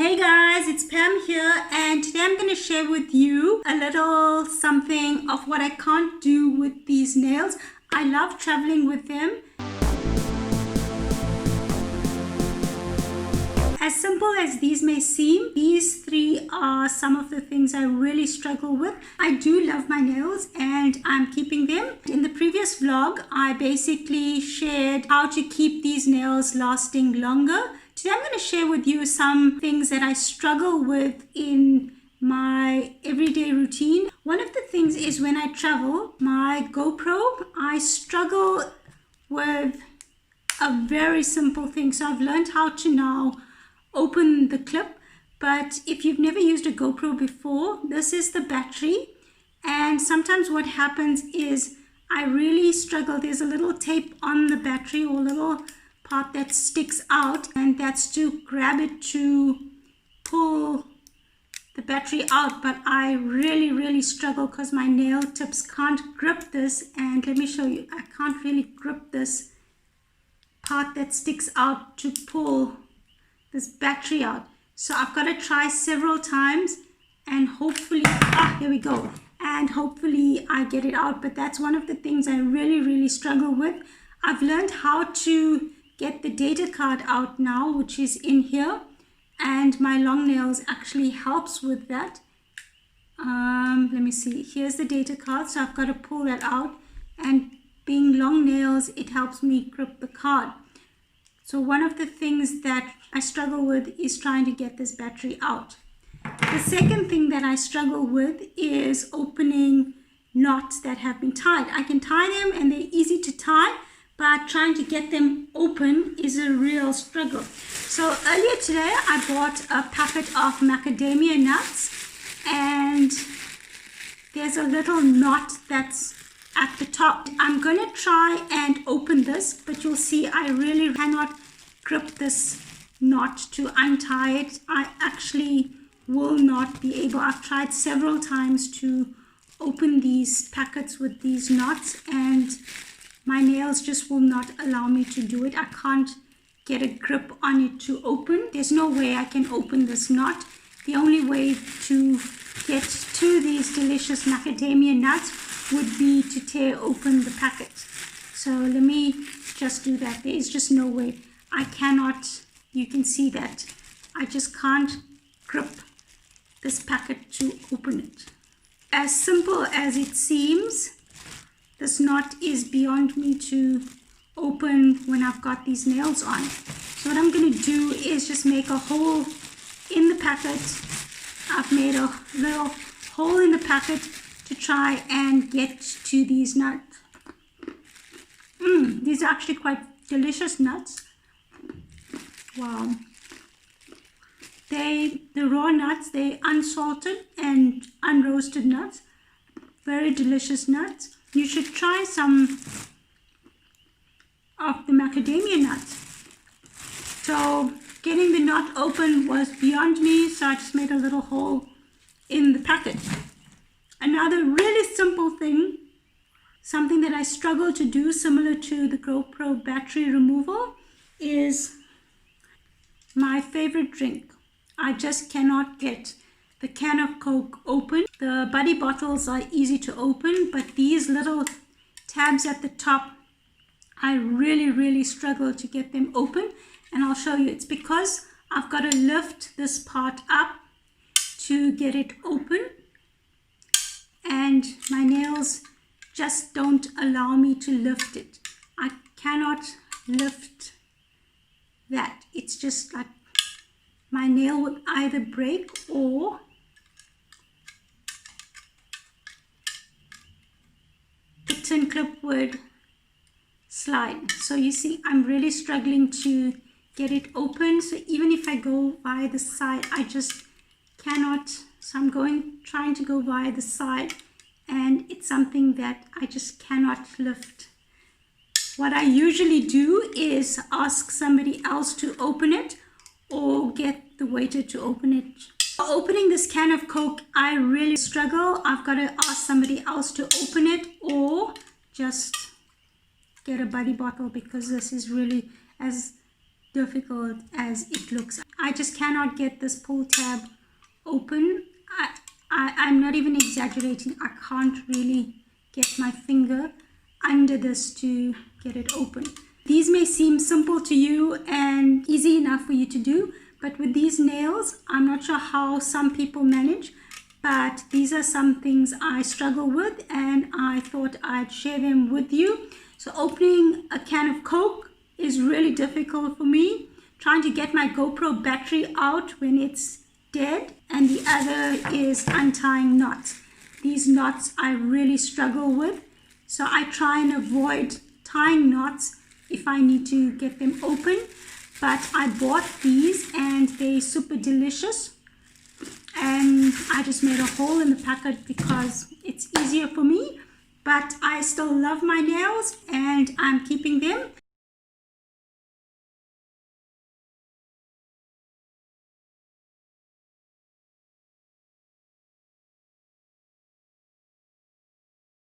Hey guys, it's Pam here, and today I'm going to share with you a little something of what I can't do with these nails. I love traveling with them. As simple as these may seem, these three are some of the things I really struggle with. I do love my nails and I'm keeping them. In the previous vlog, I basically shared how to keep these nails lasting longer. Today I'm going to share with you some things that I struggle with in my everyday routine. One of the things is when I travel, my GoPro, I struggle with a very simple thing. So I've learned how to now open the clip, but if you've never used a GoPro before, this is the battery, and sometimes what happens is I really struggle. There's a little tape on the battery or a little part that sticks out, and that's to grab it to pull the battery out, but I really struggle because my nail tips can't grip this. And let me show you, I can't really grip this part that sticks out to pull this battery out. So I've got to try several times and hopefully, here we go, and hopefully I get it out. But that's one of the things I really struggle with. I've learned how to get the data card out now, which is in here, and my long nails actually helps with that. Let me see, here's the data card, so I've got to pull that out, and being long nails, it helps me grip the card. So one of the things that I struggle with is trying to get this battery out. The second thing that I struggle with is opening knots that have been tied. I can tie them and they're easy to tie, but trying to get them open is a real struggle. So earlier today I bought a packet of macadamia nuts, and there's a little knot that's at the top. I'm going to try and open this, but you'll see I really cannot grip this knot to untie it. I actually will not be able. I've tried several times to open these packets with these knots, and my nails just will not allow me to do it. I can't get a grip on it to open. There's no way I can open this knot. The only way to get to these delicious macadamia nuts would be to tear open the packet. So let me just do that. There is just no way. I cannot, you can see that. I just can't grip this packet to open it. As simple as it seems, this knot is beyond me to open when I've got these nails on. So what I'm going to do is just make a hole in the packet. I've made a little hole in the packet to try and get to these nuts. These are actually quite delicious nuts. Wow. The raw nuts, they unsalted and unroasted nuts. Very delicious nuts. You should try some of the macadamia nuts. So getting the knot open was beyond me, so I just made a little hole in the packet. Another really simple thing, something that I struggle to do similar to the GoPro battery removal, is my favorite drink. I just cannot get the can of Coke open. The Buddy bottles are easy to open, but these little tabs at the top, I really struggle to get them open. And I'll show you. It's because I've got to lift this part up to get it open, and my nails just don't allow me to lift it. I cannot lift that. It's just like my nail would either break or the tin clip would slide. So you see, I'm really struggling to get it open. So even if I go by the side, I just cannot. So I'm trying to go by the side, and it's something that I just cannot lift. What I usually do is ask somebody else to open it or get the waiter to open it. Opening this can of Coke, I really struggle. I've got to ask somebody else to open it or just get a Buddy bottle, because this is really as difficult as it looks. I just cannot get this pull tab open. I'm not even exaggerating. I can't really get my finger under this to get it open. These may seem simple to you and easy enough for you to do, but with these nails, I'm not sure how some people manage, but these are some things I struggle with, and I thought I'd share them with you. So opening a can of Coke is really difficult for me. Trying to get my GoPro battery out when it's dead, and the other is untying knots. These knots I really struggle with, so I try and avoid tying knots if I need to get them open. But I bought these and they're super delicious, and I just made a hole in the packet because it's easier for me. But I still love my nails and I'm keeping them.